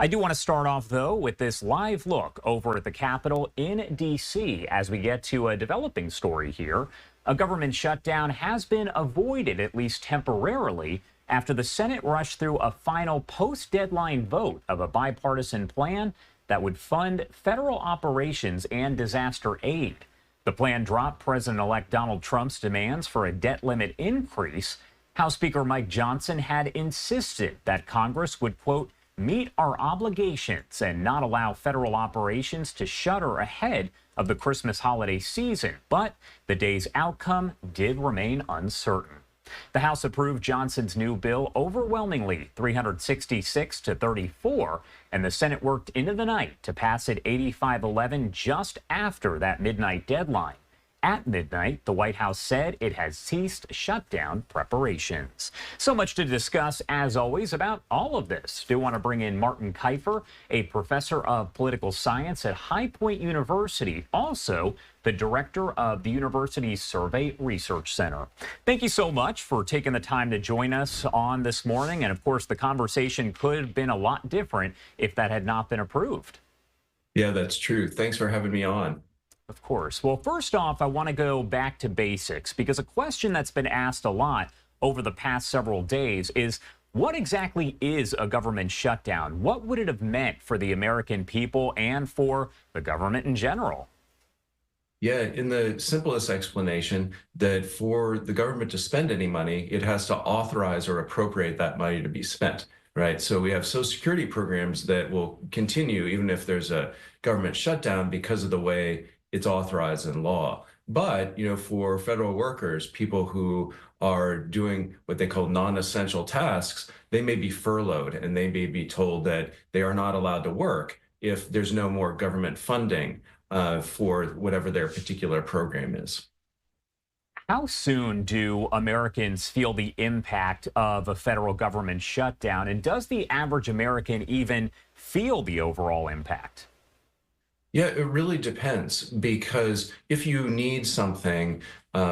I do want to start off, though, with this live look over at the Capitol in D.C. as we get to a developing story here. A government shutdown has been avoided, at least temporarily, after the Senate rushed through a final post-deadline vote of a bipartisan plan that would fund federal operations and disaster aid. The plan dropped President-elect Donald Trump's demands for a debt limit increase. House Speaker Mike Johnson had insisted that Congress would, quote, meet our obligations and not allow federal operations to shutter ahead of the Christmas holiday season. But the day's outcome did remain uncertain. The House approved Johnson's new bill overwhelmingly, 366 to 34, and the Senate worked into the night to pass it 85-11 just after that midnight deadline. At midnight, the White House said it has ceased shutdown preparations. So much to discuss, as always, about all of this. Do want to bring in Martin Kifer, a professor of political science at High Point University, also the director of the university's Survey Research Center. Thank you so much for taking the time to join us on this morning. And of course, the conversation could have been a lot different if that had not been approved. Yeah, that's true. Thanks for having me on. Of course. Well, first off, I want to go back to basics because a question that's been asked a lot over the past several days is, what exactly is a government shutdown? What would it have meant for the American people and for the government in general? Yeah, in the simplest explanation, that for the government to spend any money, it has to authorize or appropriate that money to be spent, right? So we have Social Security programs that will continue even if there's a government shutdown because of the way it's authorized in law. But, for federal workers, people who are doing what they call non-essential tasks, they may be furloughed and they may be told that they are not allowed to work if there's no more government funding for whatever their particular program is. How soon do Americans feel the impact of a federal government shutdown? And does the average American even feel the overall impact? Yeah, it really depends, because if you need something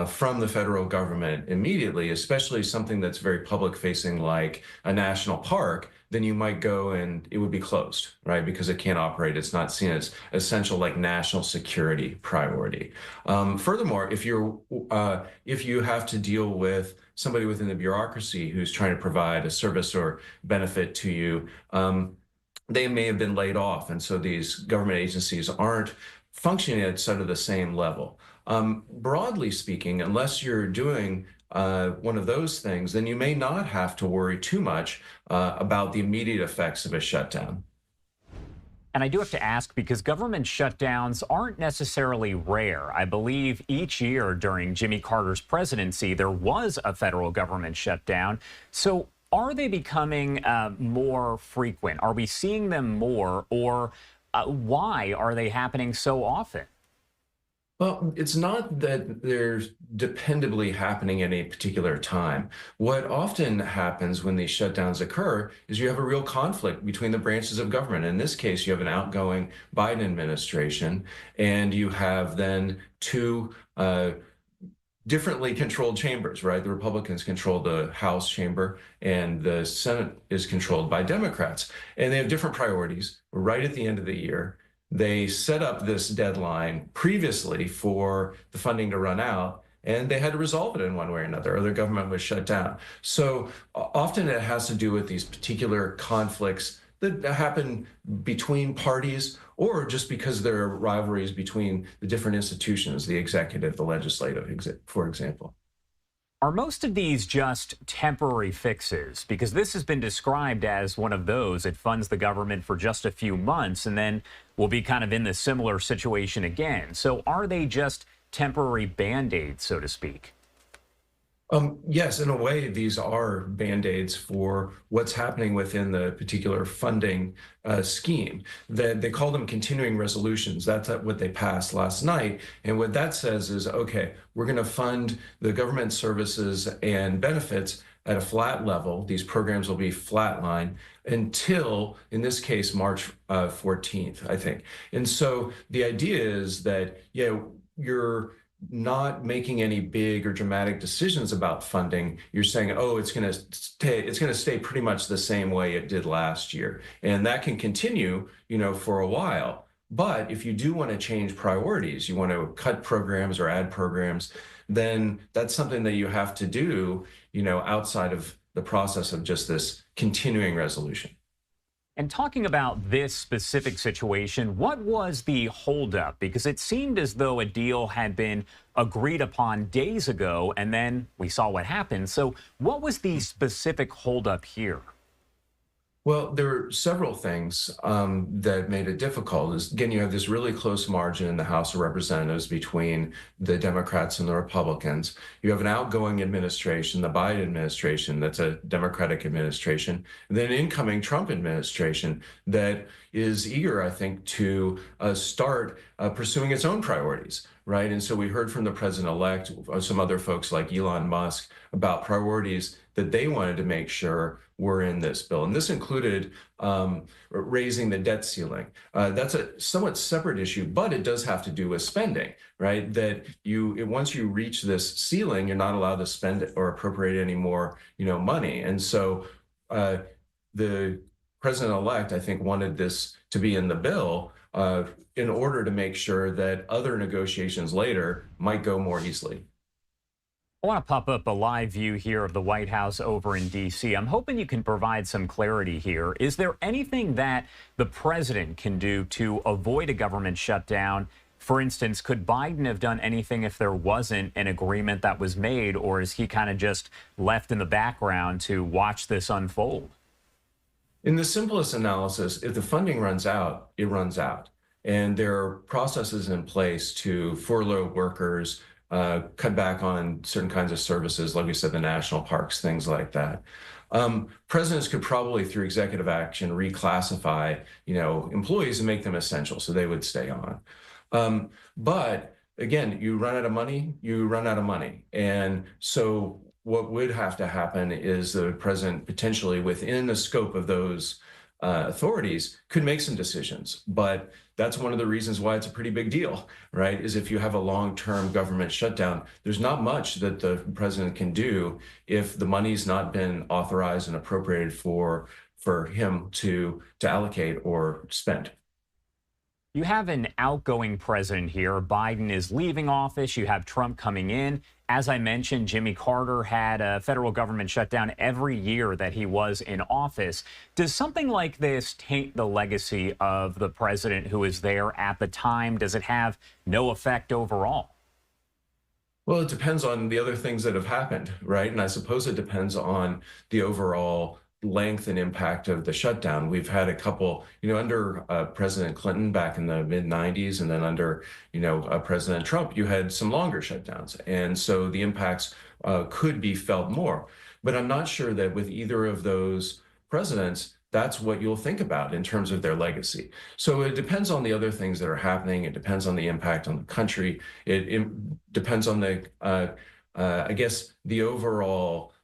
from the federal government immediately, especially something that's very public facing like a national park, then you might go and it would be closed, right? Because it can't operate. It's not seen as essential like national security priority. Furthermore, if you have to deal with somebody within the bureaucracy who's trying to provide a service or benefit to you, they may have been laid off, and so these government agencies aren't functioning at sort of the same level. Broadly speaking, unless you're doing one of those things, then you may not have to worry too much about the immediate effects of a shutdown. And I do have to ask, because government shutdowns aren't necessarily rare. I believe each year during Jimmy Carter's presidency, there was a federal government shutdown. So are they becoming more frequent? Are we seeing them more, or why are they happening so often? Well, it's not that they're dependably happening at a particular time. What often happens when these shutdowns occur is you have a real conflict between the branches of government. In this case, you have an outgoing Biden administration, and you have then two differently controlled chambers, right? The Republicans control the House chamber and the Senate is controlled by Democrats. And they have different priorities. Right at the end of the year, they set up this deadline previously for the funding to run out, and they had to resolve it in one way or another, or their government was shut down. So often it has to do with these particular conflicts that happen between parties, or just because there are rivalries between the different institutions, the executive, the legislative, for example. Are most of these just temporary fixes? Because this has been described as one of those. It funds the government for just a few months, and then we'll be kind of in this similar situation again. So are they just temporary Band-Aids, so to speak? Yes, in a way, these are Band-Aids for what's happening within the particular funding scheme. They call them continuing resolutions. That's what they passed last night. And what that says is, okay, we're going to fund the government services and benefits at a flat level. These programs will be flatline until, in this case, March 14th, I think. And so the idea is that, you're not making any big or dramatic decisions about funding. You're saying, oh, it's going to stay pretty much the same way it did last year, and that can continue, for a while. But if you do want to change priorities, you want to cut programs or add programs, then that's something that you have to do, outside of the process of just this continuing resolution. And talking about this specific situation, what was the holdup? Because it seemed as though a deal had been agreed upon days ago, and then we saw what happened. So what was the specific holdup here? Well, there were several things that made it difficult. Again, you have this really close margin in the House of Representatives between the Democrats and the Republicans. You have an outgoing administration, the Biden administration, that's a Democratic administration, and then an incoming Trump administration that is eager, I think, to start pursuing its own priorities, right? And so we heard from the president-elect, some other folks like Elon Musk, about priorities that they wanted to make sure were in this bill. And this included raising the debt ceiling. That's a somewhat separate issue, but it does have to do with spending, right? That once you reach this ceiling, you're not allowed to spend or appropriate any more, money. And so the president-elect, I think, wanted this to be in the bill in order to make sure that other negotiations later might go more easily. I want to pop up a live view here of the White House over in D.C. I'm hoping you can provide some clarity here. Is there anything that the president can do to avoid a government shutdown? For instance, could Biden have done anything if there wasn't an agreement that was made, or is he kind of just left in the background to watch this unfold? In the simplest analysis, if the funding runs out, it runs out. And there are processes in place to furlough workers, cut back on certain kinds of services, like we said, the national parks, things like that. Presidents could probably, through executive action, reclassify, employees and make them essential, so they would stay on. But again, you run out of money, you run out of money. And so what would have to happen is the president, potentially within the scope of those authorities, could make some decisions. But that's one of the reasons why it's a pretty big deal, right? Is if you have a long-term government shutdown, there's not much that the president can do if the money's not been authorized and appropriated for him to allocate or spend. You have an outgoing president here. Biden is leaving office. You have Trump coming in. As I mentioned, Jimmy Carter had a federal government shutdown every year that he was in office. Does something like this taint the legacy of the president who was there at the time? Does it have no effect overall? Well, it depends on the other things that have happened, right? And I suppose it depends on the overall length and impact of the shutdown. We've had a couple, under President Clinton back in the mid-90s, and then under, President Trump, you had some longer shutdowns. And so the impacts could be felt more. But I'm not sure that with either of those presidents, that's what you'll think about in terms of their legacy. So it depends on the other things that are happening. It depends on the impact on the country. It depends on I guess, the overall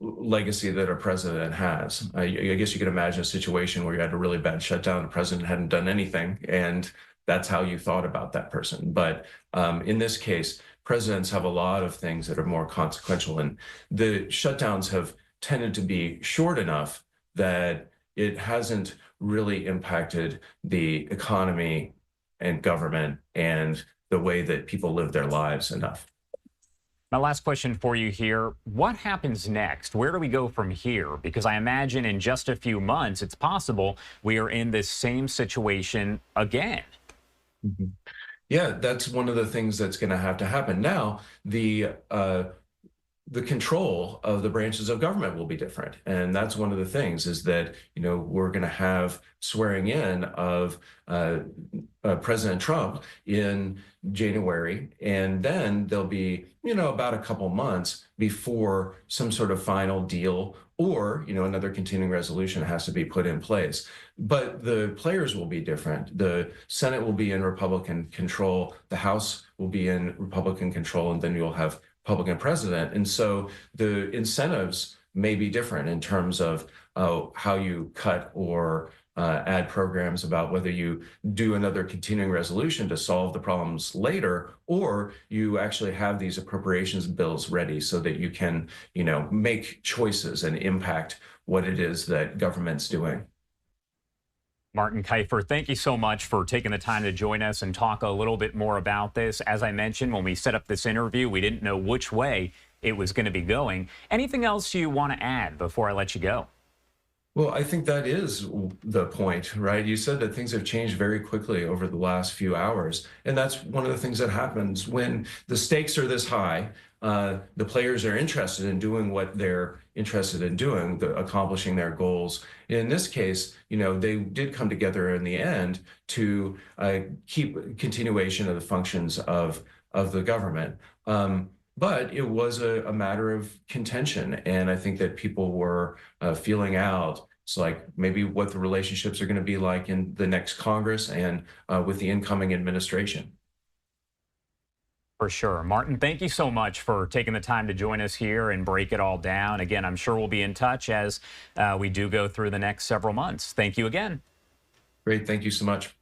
legacy that a president has. I guess you could imagine a situation where you had a really bad shutdown, the president hadn't done anything, and that's how you thought about that person. But in this case, presidents have a lot of things that are more consequential, and the shutdowns have tended to be short enough that it hasn't really impacted the economy and government and the way that people live their lives enough. My last question for you here. What happens next? Where do we go from here? Because I imagine in just a few months, it's possible we are in this same situation again. Mm-hmm. Yeah, that's one of the things that's going to have to happen. Now, the control of the branches of government will be different. And that's one of the things, is that, we're going to have swearing in of President Trump in January. And then there'll be, about a couple months before some sort of final deal or, another continuing resolution has to be put in place. But the players will be different. The Senate will be in Republican control. The House will be in Republican control. And then you'll have Republican president. And so the incentives may be different in terms of how you cut or add programs about whether you do another continuing resolution to solve the problems later, or you actually have these appropriations bills ready so that you can, make choices and impact what it is that government's doing. Martin Kifer, thank you so much for taking the time to join us and talk a little bit more about this. As I mentioned, when we set up this interview, we didn't know which way it was going to be going. Anything else you want to add before I let you go? Well, I think that is the point, right? You said that things have changed very quickly over the last few hours. And that's one of the things that happens when the stakes are this high. The players are interested in doing what they're interested in doing, accomplishing their goals. In this case, they did come together in the end to keep continuation of the functions of the government. But it was a matter of contention. And I think that people were feeling out. It's like maybe what the relationships are going to be like in the next Congress and with the incoming administration. For sure. Martin, thank you so much for taking the time to join us here and break it all down. Again, I'm sure we'll be in touch as we do go through the next several months. Thank you again. Great. Thank you so much.